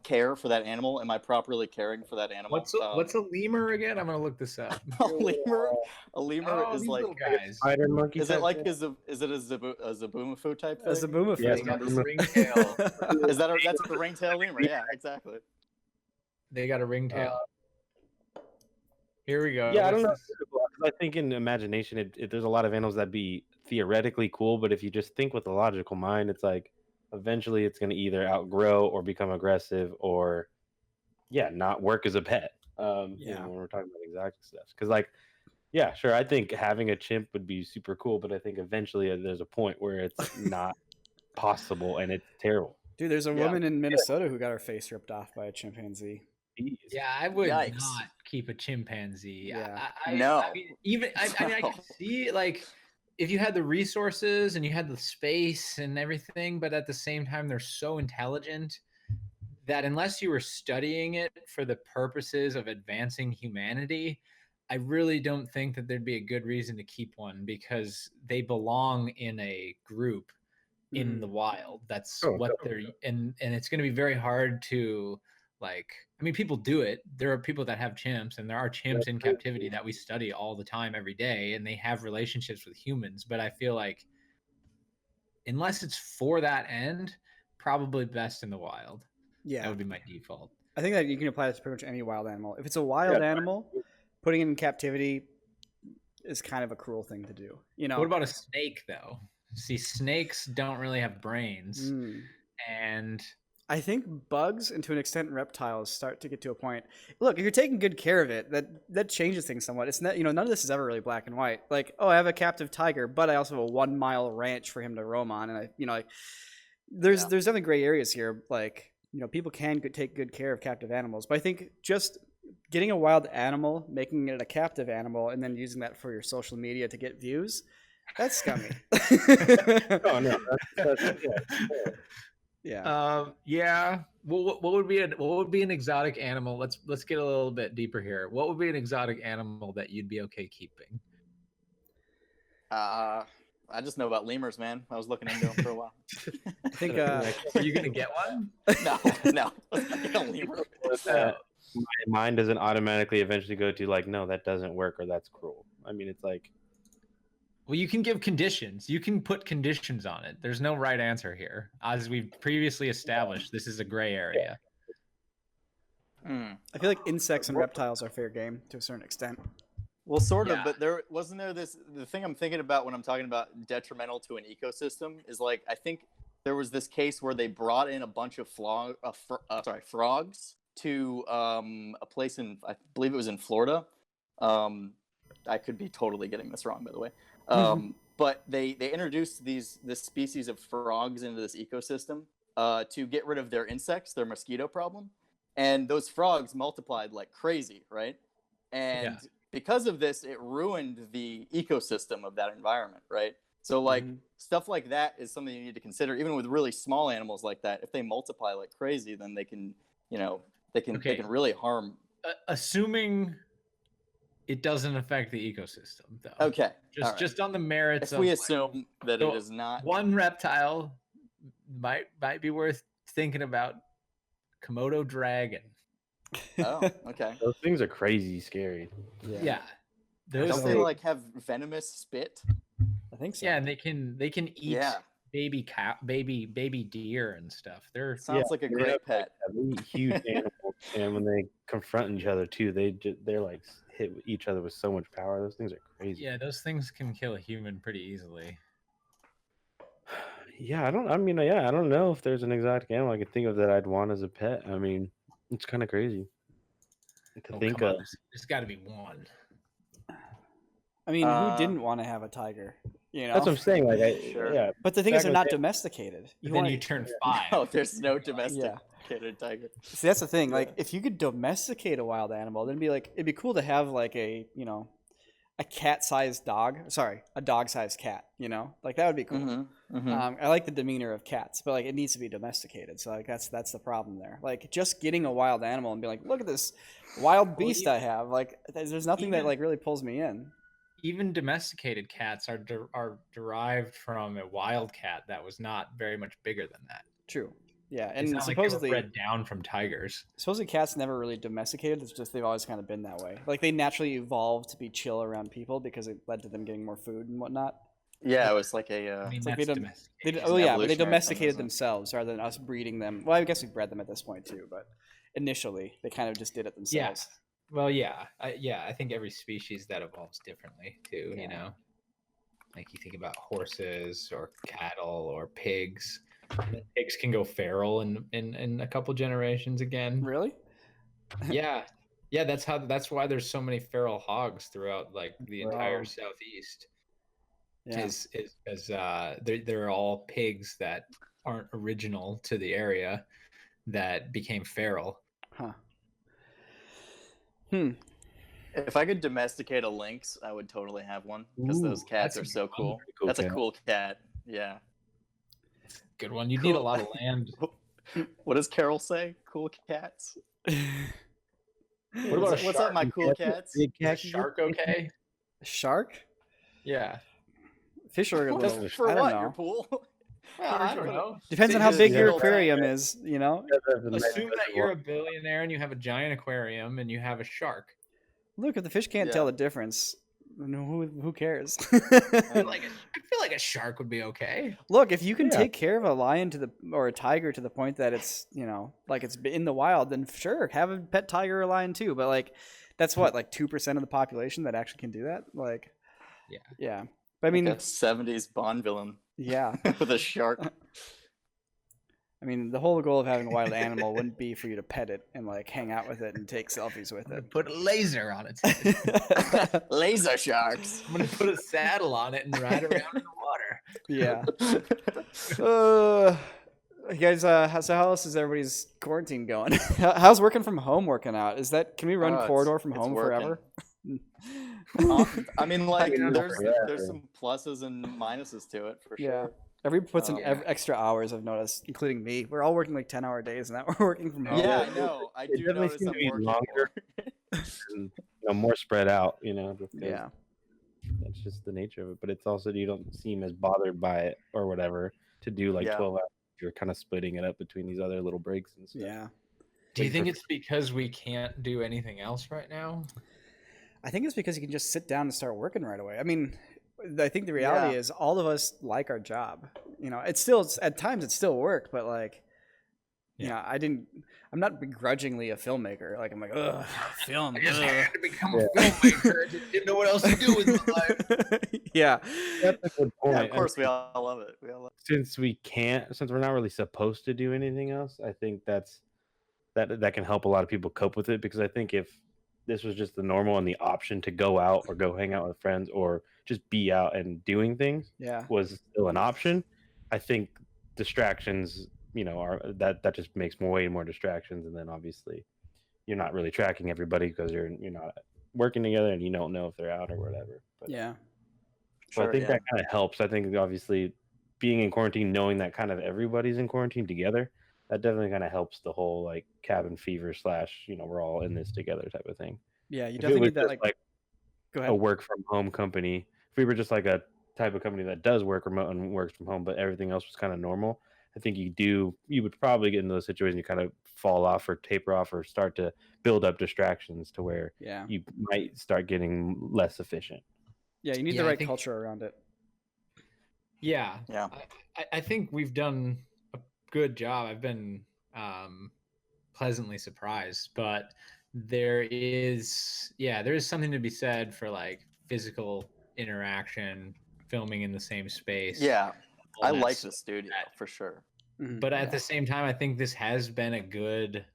care for that animal. Am I properly caring for that animal? What's a lemur again? I'm gonna look this up. a lemur? A lemur Oh, is these like little guys. Spider monkey. Is it type like thing? is it a Zaboomafoo type thing? As a boomer Yes, They got a Lemur. ringtail. That's a ringtail lemur? Yeah, exactly. They got a ringtail. Here we go. Yeah, I don't know. What's this? I think in imagination, there's a lot of animals that be theoretically cool, but if you just think with a logical mind, it's like eventually it's going to either outgrow or become aggressive or, not work as a pet. When we're talking about exotic stuff, because yeah, sure, I think having a chimp would be super cool, but I think eventually there's a point where it's not possible and it's terrible. Dude, there's a woman in Minnesota who got her face ripped off by a chimpanzee. Jeez. Yeah, I would Yikes. not keep a chimpanzee. Yeah. No. I mean, even I can see like if you had the resources and you had the space and everything, but at the same time they're so intelligent that unless you were studying it for the purposes of advancing humanity, I really don't think that there'd be a good reason to keep one because they belong in a group in the wild. That's what they're and it's going to be very hard to people do it. There are people that have chimps and there are chimps in captivity that we study all the time every day and they have relationships with humans, but I feel like unless it's for that end, probably best in the wild. Yeah. That would be my default. I think that you can apply this to pretty much any wild animal. If it's a wild animal, putting it in captivity is kind of a cruel thing to do. What about a snake though? See, snakes don't really have brains. And I think bugs and to an extent reptiles start to get to a point. Look, if you're taking good care of it, that changes things somewhat. It's not, none of this is ever really black and white. Like, oh, I have a captive tiger, but I also have a 1 mile ranch for him to roam on. And there's definitely gray areas here. Like, people can take good care of captive animals, but I think just getting a wild animal, making it a captive animal, and then using that for your social media to get views, that's scummy. Oh no, yeah. What would be an exotic animal? Let's get a little bit deeper here. What would be an exotic animal that you'd be okay keeping? I just know about lemurs, man. I was looking into them for a while. I think. Are you gonna get one? No. Let's not get a lemur. My mind doesn't automatically eventually go to no, that doesn't work or that's cruel. I mean, it's like. Well, you can give conditions. You can put conditions on it. There's no right answer here. As we've previously established, this is a gray area. I feel like insects and reptiles are fair game to a certain extent. Well, sort of, but there wasn't the thing I'm thinking about when I'm talking about detrimental to an ecosystem is I think there was this case where they brought in a bunch of frogs to a place I believe it was in Florida. I could be totally getting this wrong, by the way. But they introduced this species of frogs into this ecosystem to get rid of their insects, their mosquito problem. And those frogs multiplied like crazy, right? And because of this, it ruined the ecosystem of that environment, right? So stuff like that is something you need to consider, even with really small animals like that. If they multiply like crazy, then they can, they can really harm. Assuming it doesn't affect the ecosystem, though. Okay. Just on the merits. If we assume that it is not one reptile, might be worth thinking about. Komodo dragon. Oh, okay. Those things are crazy scary. Yeah. Don't they have venomous spit? I think so. Yeah, and they can eat baby deer and stuff. Sounds like a great pet. Huge animals, and when they confront each other too, they're like hit each other with so much power. Those things are crazy. Yeah, those things can kill a human pretty easily. I don't know if there's an exotic animal I could think of that I'd want as a pet. I mean, it's kind of crazy to think of. There's got to be one. I mean, who didn't want to have a tiger? You know, That's what I'm saying. Like, Sure. yeah. but the thing is, back they're in not the day- domesticated. But then you turn 5. No, there's no domesticated tiger. See, that's the thing. Like, Yeah. if you could domesticate a wild animal, then it'd be cool to have like a a cat-sized dog. Sorry, a dog-sized cat. You know, like that would be cool. Mm-hmm. Mm-hmm. I like the demeanor of cats, but like it needs to be domesticated. So like that's the problem there. Like just getting a wild animal and be like, look at this wild beast I have. Like there's nothing that like really pulls me in. Even domesticated cats are derived from a wild cat that was not very much bigger than that. True. Yeah, It's and not supposedly like they were bred down from tigers. supposedly cats never really domesticated. It's just they've always kind of been that way. Like they naturally evolved to be chill around people because it led to them getting more food and whatnot. Yeah, it was like a. I mean, like that's they domesticated. oh yeah, but they evolutionary thing, domesticated isn't it? themselves rather than us breeding them. Well, I guess we bred them at this point too, but initially they kind of just did it Yeah. themselves. Well, yeah. I think every species that evolves differently too, Yeah. you know? Like you think about horses or cattle or pigs. Pigs can go feral in a couple generations again. Really? Yeah. Yeah, that's why there's so many feral hogs throughout like the entire Wow. southeast. Yeah. Is they're all pigs that aren't original to the area that became feral. Huh. If I could domesticate a lynx, I would totally have one because those Ooh, cats that's are a so good one. cool. Pretty cool That's a cat. cool cat. Yeah. Good one. You need a Cool. lot of land. What does Carol say? Cool cats. What about a What's up, my shark? cool cats? Big Is a cat. shark okay? Shark? Yeah. Fish are a What- little. For I don't what? know. Your pool? Well, I don't know. Depends on Say how just big your little aquarium tank. is. You know. Assume that you're a billionaire and you have a giant aquarium and you have a shark. Look, if the fish can't Yeah. tell the difference, who cares? I feel like a shark would be okay. Look, if you can Yeah. take care of a lion or a tiger to the point that it's like it's in the wild, then sure, have a pet tiger or lion too. But like, that's what like 2% of the population that actually can do that. Like, Yeah. yeah. But I mean, That 70s Bond villain yeah. with a shark. I mean, the whole goal of having a wild animal wouldn't be for you to pet it and like hang out with it and take selfies with it. Put a laser on its head. Laser sharks. I'm gonna put a saddle on it and ride around in the water. Yeah. You guys, so how else is everybody's quarantine going? How's working from home working out? Can we run Oh, corridor from it's home working. forever? I mean, like, Yeah. there's some pluses and minuses to it for Yeah. sure. Everybody puts in Yeah. extra hours, I've noticed, including me. We're all working like 10-hour days, and now we're working from home. Yeah, I know. I It do definitely notice seems I'm to be working longer. more. And, more spread out, because Yeah. that's just the nature of it. But it's also you don't seem as bothered by it or whatever to do like Yeah. 12 hours. You're kind of splitting it up between these other little breaks and stuff. Yeah. Do you think it's because we can't do anything else right now? I think it's because you can just sit down and start working right away. I mean, I think the reality Yeah. is all of us like our job. It's still at times it's still work, but like, I'm not begrudgingly a filmmaker. Like I'm like, ugh, film. I just ugh." had to become a filmmaker. I just didn't know what else to do with my life. Yeah. That's a good point. Yeah, of course, we all love it. Since we're not really supposed to do anything else, I think that can help a lot of people cope with it, because I think if this was just the normal and the option to go out or go hang out with friends or just be out and doing things Yeah. was still an option, I think distractions, are that just makes way more distractions, and then obviously you're not really tracking everybody because you're not working together and you don't know if they're out or whatever. But, Yeah. so I think that kind of helps. I think obviously being in quarantine, knowing that kind of everybody's in quarantine together, that definitely kind of helps the whole like cabin fever / we're all in this together type of thing. Yeah. You If it definitely was need that. just Like, go a ahead. work from home company, if we were just like a type of company that does work remote and works from home, but everything else was kind of normal, I think you would probably get into those situations. You kind of fall off or taper off or start to build up distractions to where Yeah. you might start getting less efficient. Yeah. You need Yeah, the I right think- culture around it. Yeah. Yeah. I think we've done a good job. I've been pleasantly surprised, but there is something to be said for like physical interaction, filming in the same space. Yeah, all I that like stuff. the studio for sure. Mhm. But at the same time, I think this has been a good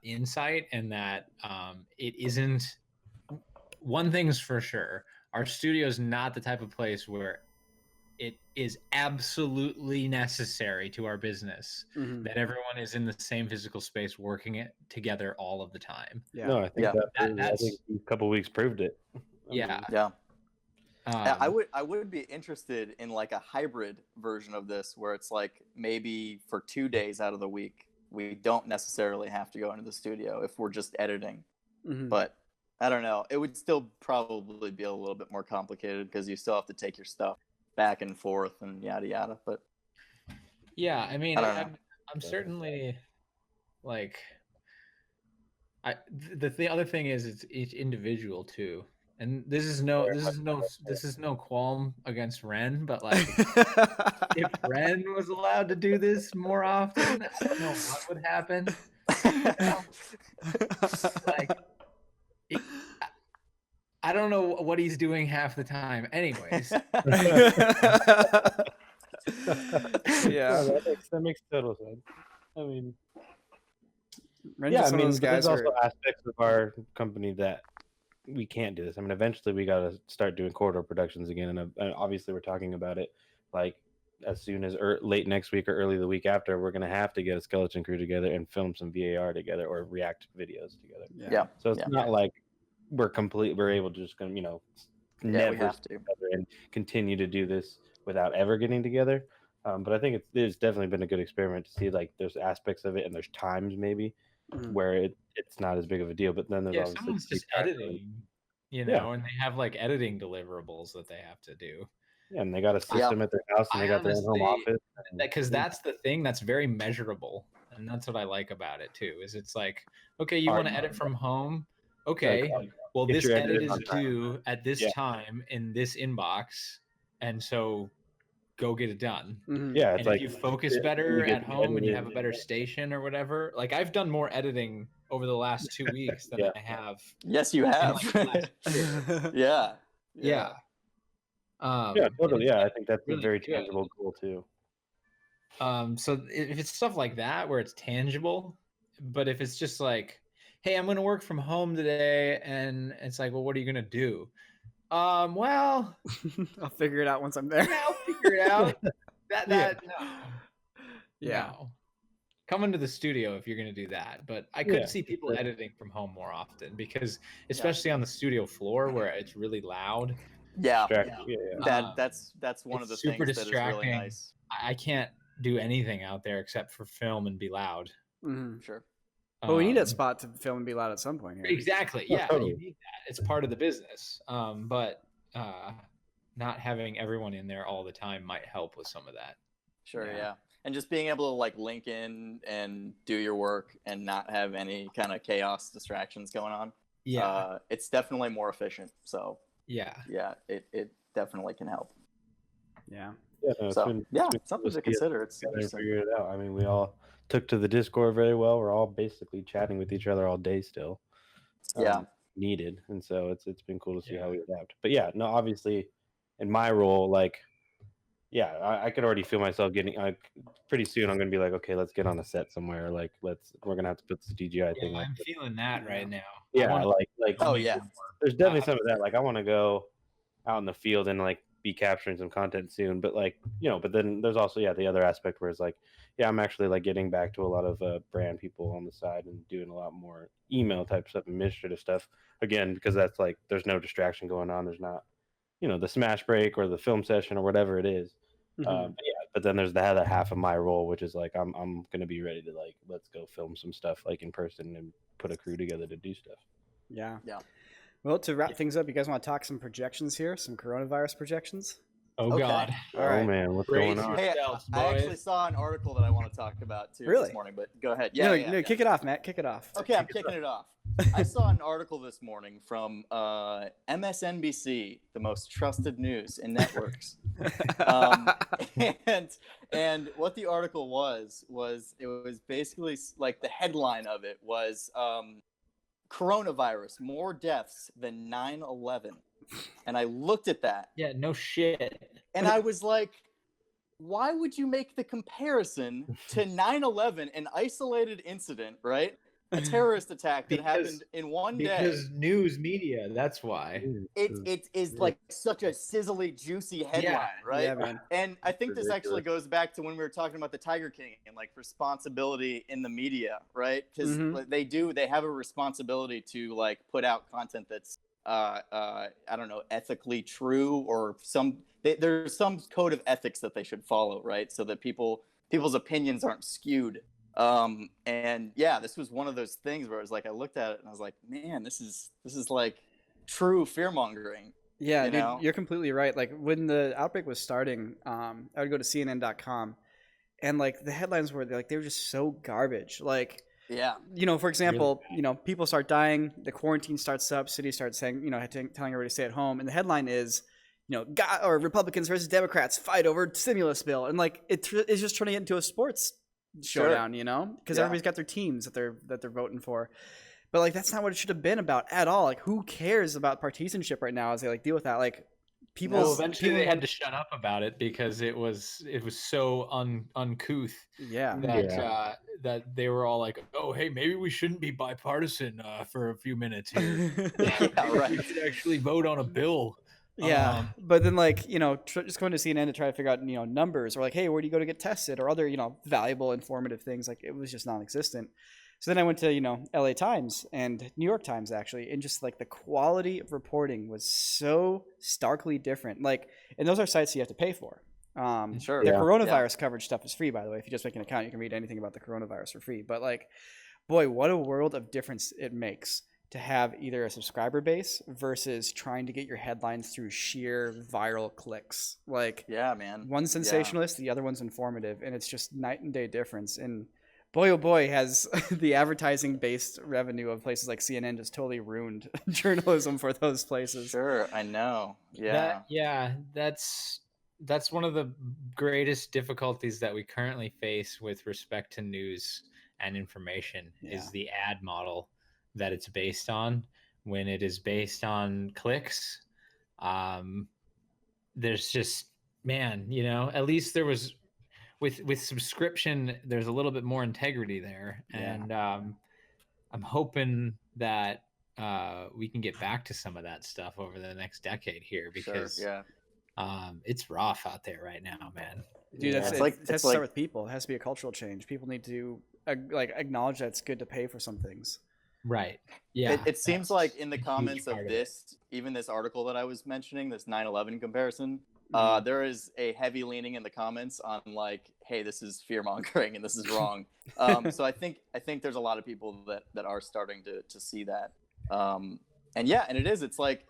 insight, and that it isn't. One thing's for sure: our studio is not the type of place where it is absolutely necessary to our business that everyone is in the same physical space working it together all of the time. Yeah. No, I think I that's think a couple weeks proved it. yeah. Yeah. I would be interested in like a hybrid version of this where it's like maybe for 2 days out of the week we don't necessarily have to go into the studio if we're just editing. But I don't know. It would still probably be a little bit more complicated because you still have to take your stuff back and forth and yada yada. But yeah, I mean, I don't know. I'm certainly like the other thing is it's each individual too. And this is no qualm against Ren, but like if Ren was allowed to do this more often, I don't know what would happen. Like I don't know what he's doing half the time. Anyways. Yeah. That makes total sense. I mean, Ren's yeah, just I one of mean, those but guys there's where also aspects of our company that we can't do this. I mean, eventually we got to start doing corridor productions again, and obviously we're talking about it like as soon as late next week or early the week after. We're gonna have to get a skeleton crew together and film some VAR together or react videos together. Yeah. So it's not like we're able to just gonna never we have to together and continue to do this without ever getting together. But I think it's definitely been a good experiment to see like there's aspects of it and there's times maybe where it's not as big of a deal. But then there's obviously someone's just editing, and they have like editing deliverables that they have to do. Yeah, and they got a system at their house and they got their own home office. Because that's the thing that's very measurable, and that's what I like about it too. Is it's like, okay, you want to edit from home? Okay, well this edit is due at this time in this inbox, and so go get it done. Yeah, it's and like if you focus better at home and you have a better station or whatever. Like I've done more editing over the last 2 weeks than I have. Yes, you have. Yeah. Yeah, totally. Yeah, I think that's really a very tangible goal too. So if it's stuff like that where it's tangible, but if it's just like, hey, I'm going to work from home today, and it's like, well, what are you going to do? Well, I'll figure it out once I'm there. Yeah, I'll figure it out. No. Yeah. No. Come into the studio if you're going to do that. But I could see people editing from home more often because, especially on the studio floor where it's really loud. Yeah. That's one of the super things distracting. That is really nice. I can't do anything out there except for film and be loud. Sure. But we need that spot to film and be loud at some point here. Exactly. Yeah, totally. You need that. It's part of the business. But not having everyone in there all the time might help with some of that. Sure, yeah. And just being able to like link in and do your work and not have any kind of chaos distractions going on. Yeah. It's definitely more efficient. So yeah, it definitely can help. Yeah. It's something to consider. It's figured it out. I mean, we all took to the Discord very well. We're all basically chatting with each other all day still. Needed, and so it's been cool to see how we adapt. But obviously, in my role, like, I could already feel myself getting. Pretty soon, I'm gonna be like, okay, let's get on a set somewhere. Like, we're gonna have to put this DJI thing. I'm feeling that right now. Yeah, there's definitely some of that. Like, I want to go out in the field and like be capturing some content soon. But like, but then there's also the other aspect where it's like, I'm actually like getting back to a lot of brand people on the side and doing a lot more email type stuff, administrative stuff again, because that's like there's no distraction going on. There's not, the smash break or the film session or whatever it is. But then there's the other half of my role, which is like I'm gonna be ready to like let's go film some stuff like in person and put a crew together to do stuff. Yeah. Well, to wrap things up, you guys want to talk some projections here, some coronavirus projections? Oh, okay. God. All right. Oh, man. What's going on? Hey, I actually saw an article that I want to talk about, too, this morning, but go ahead. No, kick it off, Matt. Kick it off. Okay, I'm kicking it off. I saw an article this morning from MSNBC, the most trusted news in networks. And what the article was it was basically like the headline of it was coronavirus, more deaths than 9/11. And I looked at that. Yeah, no shit. And I was like, why would you make the comparison to 9/11, an isolated incident, right? a terrorist attack that happened in one day. Because news media, that's why. It is like such a sizzly, juicy headline, right? Yeah, man. And I think this actually Ridiculous. goes back to when we were talking about the Tiger King and like responsibility in the media, right? Because they have a responsibility to like put out content that's I don't know, ethically true, or there's some code of ethics that they should follow, right? So that people's opinions aren't skewed. And yeah, this was one of those things where I was like, I looked at it and I was like, man, this is like true fear mongering. Yeah, you dude, know? you're completely right. Like when the outbreak was starting, I would go to CNN.com, and like the headlines were like they were just so garbage. Like, Yeah. for example, people start dying, the quarantine starts up, cities start saying, telling everybody to stay at home, and the headline is, God, or Republicans versus Democrats fight over stimulus bill, and like it's just turning it into a sports showdown, because everybody's got their teams that they're voting for. But like that's not what it should have been about at all. Like who cares about partisanship right now as they like deal with that? Like Well, eventually they had to shut up about it because it was so uncouth. Yeah. That they were all like, oh, hey, maybe we shouldn't be bipartisan for a few minutes here. Right. We should actually vote on a bill. Yeah, but then like just going to CNN to try to figure out numbers, or like, hey, where do you go to get tested, or other valuable informative things, like it was just non-existent. So then I went to LA Times and New York Times actually, and just like the quality of reporting was so starkly different. Like, and those are sites you have to pay for. Sure. The coronavirus coverage stuff is free, by the way. If you just make an account, you can read anything about the coronavirus for free. But like, boy, what a world of difference it makes to have either a subscriber base versus trying to get your headlines through sheer viral clicks. Like, yeah, man, one's sensationalist, the other one's informative, and it's just night and day difference. And boy, oh boy, has the advertising-based revenue of places like CNN just totally ruined journalism for those places. Sure, I know. Yeah, that's one of the greatest difficulties that we currently face with respect to news and information is the ad model that it's based on. When it is based on clicks, there's just, man, at least there was with subscription, there's a little bit more integrity there. And I'm hoping that we can get back to some of that stuff over the next decade here, because it's rough out there right now, man. Dude, it has to start with people. It has to be a cultural change. People need to acknowledge that it's good to pay for some things. Right. Yeah. It seems like in the comments of this, even this article that I was mentioning, this 9/11 comparison, there is a heavy leaning in the comments on like, hey, this is fear mongering and this is wrong. So I think there's a lot of people that are starting to see that. And it is. It's like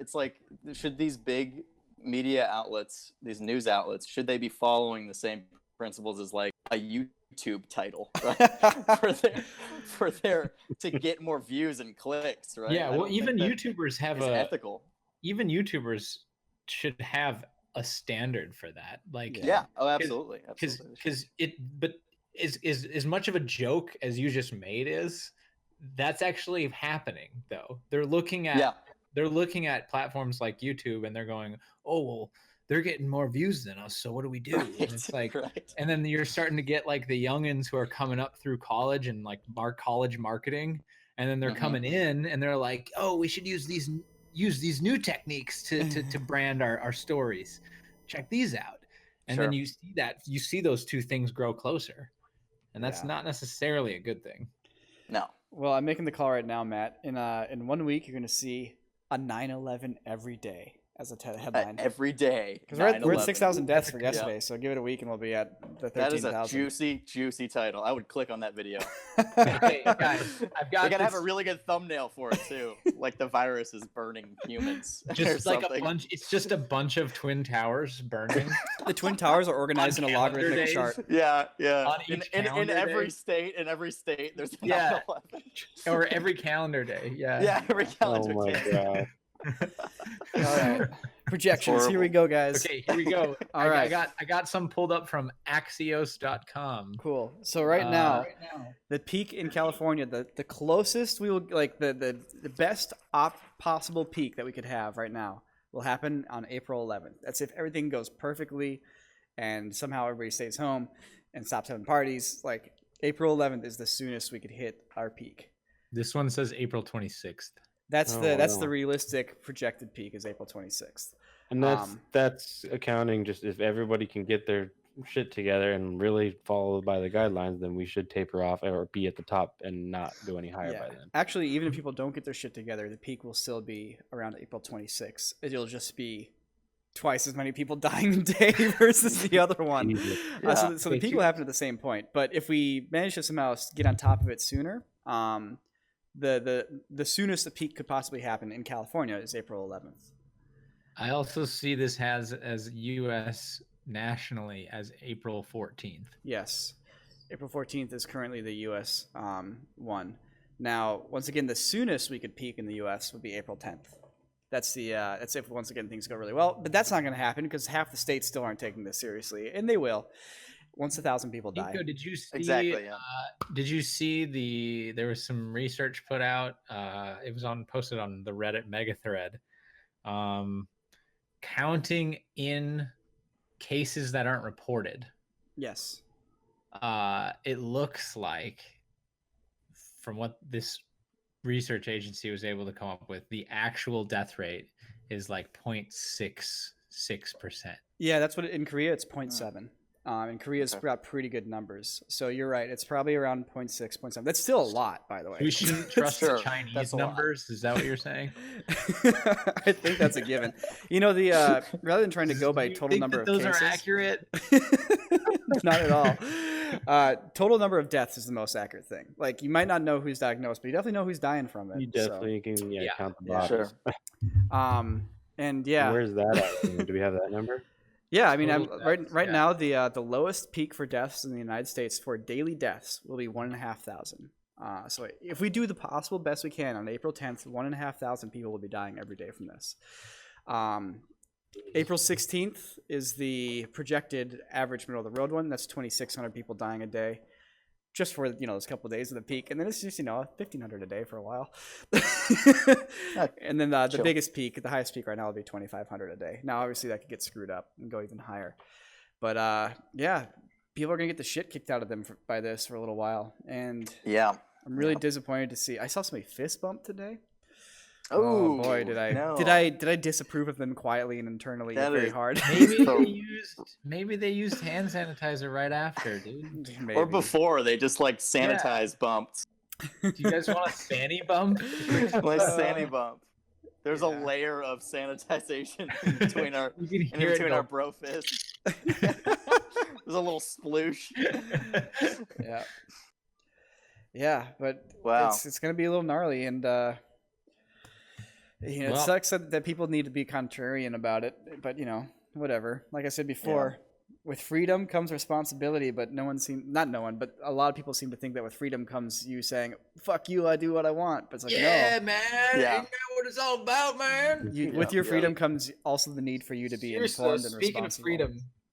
should these big media outlets, these news outlets, should they be following the same principles as like a YouTube title, right? for their to get more views and clicks, right? Yeah, well, even YouTubers have ethical. Even YouTubers should have a standard for that. Like, absolutely, because as much of a joke as you just made is, that's actually happening though. They're looking at platforms like YouTube and they're going, oh well, they're getting more views than us, so what do we do? And it's like, and then you're starting to get like the youngins who are coming up through college and like college marketing, and then they're coming in and they're like, oh, we should use these new techniques to brand our stories. Check these out. And then you see those two things grow closer, and that's not necessarily a good thing. No. Well, I'm making the call right now, Matt. In 1 week, you're going to see a 9/11 every day as a headline. Every day. Because we're at 6,000 deaths for yesterday, so give it a week and we'll be at the 13,000. That is a juicy title. I would click on that video. Hey, guys, I've got. They gotta have a really good thumbnail for it too, like the virus is burning humans. Just like a bunch. It's just a bunch of twin towers burning. The twin towers are organized in a logarithmic chart. Yeah. On In every state, there's an 9/11. Or every calendar day. Yeah, every calendar day. Oh my god. All right. Projections. Here we go, guys. Okay, here we go. All right. I got some pulled up from Axios.com. Cool. So right now, the peak in California, the closest we will, like the best possible peak that we could have right now will happen on April 11th. That's if everything goes perfectly and somehow everybody stays home and stops having parties. Like April 11th is the soonest we could hit our peak. This one says April 26th. That's Oh, the wow. realistic projected peak is April 26th. And that's accounting just if everybody can get their shit together and really follow by the guidelines, then we should taper off or be at the top and not go any higher by then. Actually, even if people don't get their shit together, the peak will still be around April 26th. It'll just be twice as many people dying a day versus the other one. So the peak will happen at the same point. But if we manage to somehow get on top of it sooner, the soonest the peak could possibly happen in California is April 11th. I also see this has as U.S. nationally as April 14th. Yes. April 14th is currently the U.S. One. Now, once again, the soonest we could peak in the U.S. would be April 10th. That's if once again things go really well, but that's not going to happen because half the states still aren't taking this seriously, and they will once 1,000 people die. Niko, did you see? Exactly. Yeah. Did you see there was some research put out? It was posted on the Reddit mega thread, counting in cases that aren't reported. Yes. It looks like, from what this research agency was able to come up with, the actual death rate is like 0.66%. Yeah, that's what in Korea it's 0.7. And Korea's got pretty good numbers. So you're right. It's probably around 0.6, 0.7. That's still a lot, by the way. We shouldn't trust the Chinese numbers. Is that what you're saying? I think that's a given. You know, the rather than trying to go by total number of cases, those are accurate. Not at all. Total number of deaths is the most accurate thing. Like, you might not know who's diagnosed, but you definitely know who's dying from it. You definitely can count the bodies. Sure. And yeah. Where's that at? Do we have that number? Yeah, I mean, right now the lowest peak for deaths in the United States for daily deaths will be 1,500. So if we do the possible best we can on April 10th, 1,500 people will be dying every day from this. April 16th is the projected average middle of the road one. That's 2,600 people dying a day, just for those couple of days of the peak, and then it's just 1,500 a day for a while. And then the biggest peak, the highest peak right now will be 2,500 a day. Now obviously that could get screwed up and go even higher, but yeah, people are gonna get the shit kicked out of them by this for a little while, and I'm really disappointed to see. I saw somebody fist bump today. Oh boy, did I disapprove of them quietly and internally very hard. Maybe they used hand sanitizer right after, dude. Maybe. Or before they just like sanitized bumped. Do you guys want a Sandy bump? Like Sandy bump. There's a layer of sanitization in between our our bro fists. There's a little sploosh. Yeah, but it's gonna be a little gnarly, and it sucks that people need to be contrarian about it, but whatever. Like I said before, with freedom comes responsibility, but but a lot of people seem to think that with freedom comes you saying, fuck you, I do what I want. But it's like, no. Man. Ain't that what it's all about, man? With your freedom comes also the need for you to be informed and responsible.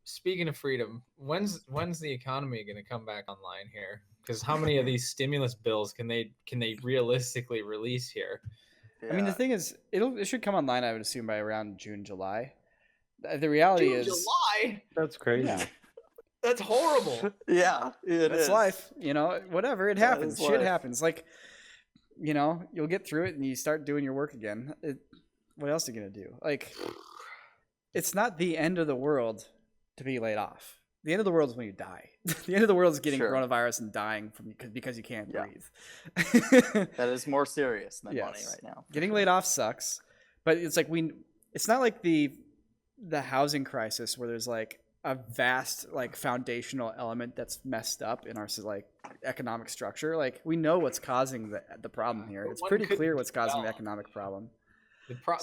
Speaking of freedom, when's the economy going to come back online here? Because how many of these stimulus bills can they realistically release here? I mean, the thing is, it should come online, I would assume, by around June, July. The reality is... July? That's crazy. Yeah. That's horrible. Yeah, it's life. Whatever. It happens. Shit happens. Like, you'll get through it and you start doing your work again. What else are you going to do? Like, it's not the end of the world to be laid off. The end of the world is when you die. The end of the world is getting coronavirus and dying because you can't breathe. That is more serious than money right now. Getting laid off sucks, but it's like it's not like the housing crisis where there's like a vast like foundational element that's messed up in our like economic structure. Like, we know what's causing the problem here. It's pretty clear what's causing the economic problem.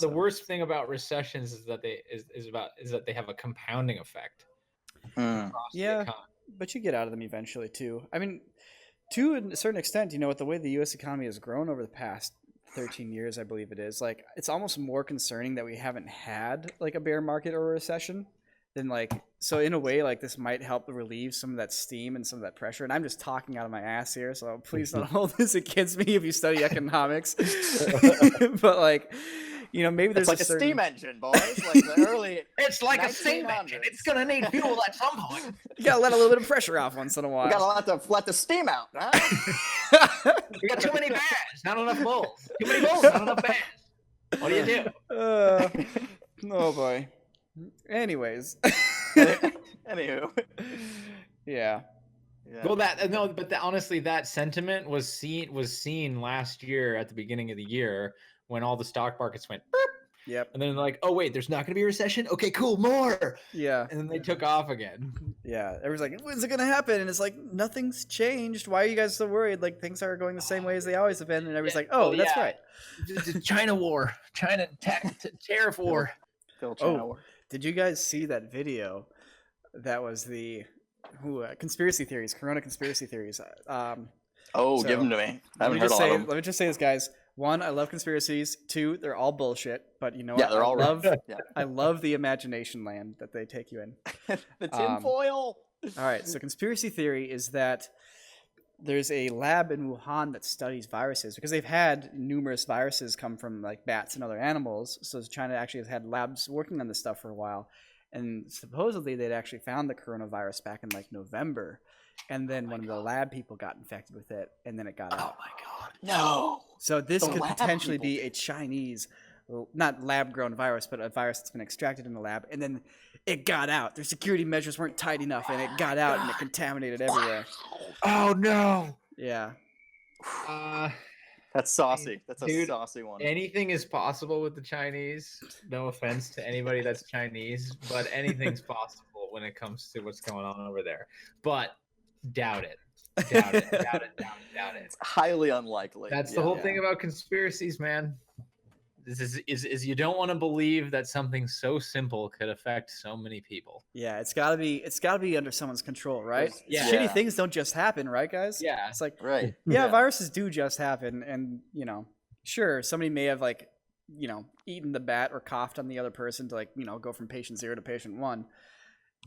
The worst thing about recessions is that they have a compounding effect. Yeah, but you get out of them eventually too. I mean, to a certain extent, with the way the U.S. economy has grown over the past 13 years, I believe it is, like, it's almost more concerning that we haven't had like a bear market or a recession than so in a way, like, this might help relieve some of that steam and some of that pressure. And I'm just talking out of my ass here, so please don't hold this against me if you study economics. But like, maybe there's a steam engine, boys. Like the early. It's like a steam engine. It's gonna need fuel at some point. You gotta let a little bit of pressure off once in a while. You gotta let the steam out, huh? We got too many bears, not enough bulls. Too many bulls, not enough bears. What do you do? Oh boy. Anyways. Anywho. Yeah. Well, honestly, that sentiment was seen last year at the beginning of the year when all the stock markets went. Burp, Yep. and then like, oh wait, there's not going to be a recession. Okay, cool, more. Yeah. And then they took off again. Yeah. Everyone's like, when's it gonna happen? And it's like, nothing's changed. Why are you guys so worried? Like things are going the same way as they always have been. And everybody's like, oh, that's right. The China war, tariff war. China war. Did you guys see that video? That was the conspiracy theories, Corona conspiracy theories. Give them to me. I haven't heard all of them. Let me just say this, guys. 1, I love conspiracies. 2, they're all bullshit. But you know what? They're all I love the imagination land that they take you in. The tinfoil. All right. So conspiracy theory is that there's a lab in Wuhan that studies viruses because they've had numerous viruses come from like bats and other animals. So China actually has had labs working on this stuff for a while. And supposedly they'd actually found the coronavirus back in like November. And then one of the lab people got infected with it, and then it got out. Oh my god. No. So this could potentially be a Chinese, not lab-grown virus, but a virus that's been extracted in the lab, and then it got out. Their security measures weren't tight enough, and it got out, and it contaminated everywhere. Oh no. Yeah. That's saucy. That's Dude, a saucy one. Anything is possible with the Chinese. No offense to anybody that's Chinese, but anything's possible when it comes to what's going on over there. But doubt it. Doubt it. It's highly unlikely. That's the whole thing about conspiracies, man. This is you don't want to believe that something so simple could affect so many people. Yeah, it's gotta be under someone's control, right? Yeah. Shitty things don't just happen, right, guys? Yeah. It's like, right. Yeah, viruses do just happen, and you know, sure, somebody may have like, you know, eaten the bat or coughed on the other person to like, you know, go from patient 0 to patient 1.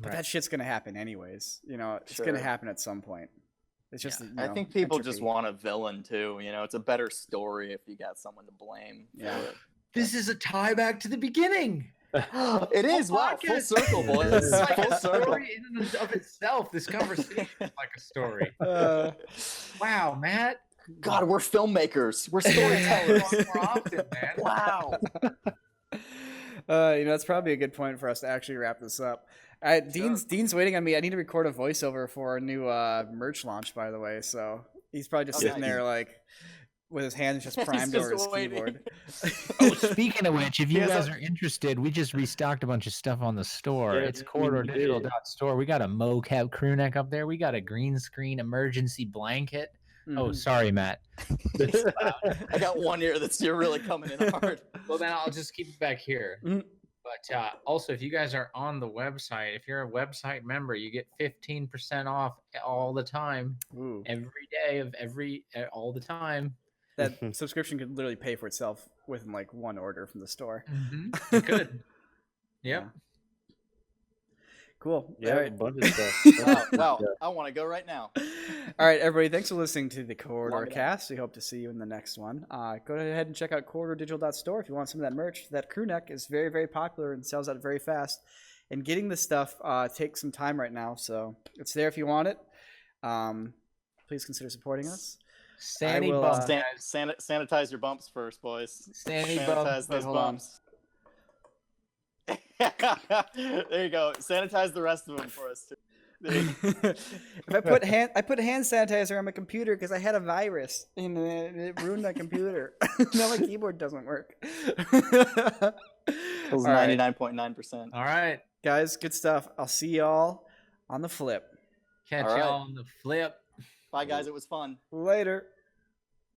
But that shit's gonna happen anyways. You know, it's gonna happen at some point. It's just. You know, I think people just want a villain too. You know, it's a better story if you got someone to blame. Yeah. This is a tie back to the beginning. It is. Wow, full circle, boys. It's like Full a circle. story in and of itself. This conversation is like a story. Wow, Matt. God, we're filmmakers. We're storytellers. More often, man. Wow. You know, that's probably a good point for us to actually wrap this up. Dean's waiting on me. I need to record a voiceover for a new merch launch, by the way. So he's probably just sitting there like with his hands just primed over his keyboard. Oh, speaking of which, if you guys are interested, we just restocked a bunch of stuff on the store. It's corridordigital.store. We got a mocap crew neck up there. We got a green screen emergency blanket. Mm-hmm. Oh, sorry, Matt. I got one ear you're really coming in hard. Well, then I'll just keep it back here. Mm-hmm. But also, if you guys are on the website, if you're a website member, you get 15% off all the time, every day of all the time. That subscription could literally pay for itself within like one order from the store. Mm-hmm. It could. Yep. Yeah. Cool. Yeah, all right. a bunch of stuff. Wow. I want to go right now. All right, everybody. Thanks for listening to the Corridor Cast. We hope to see you in the next one. Go ahead and check out corridordigital.store if you want some of that merch. That crew neck is very, very popular and sells out very fast. And getting this stuff takes some time right now, so it's there if you want it. Please consider supporting us. Sanitize your bumps first, boys. Sanitize those bumps. There you go. Sanitize the rest of them for us too. If I put hand sanitizer on my computer because I had a virus and it ruined my computer. Now my keyboard doesn't work. It was 99.9%. All right, guys, good stuff. I'll see y'all on the flip. Catch y'all on the flip. Bye, guys. It was fun. Later.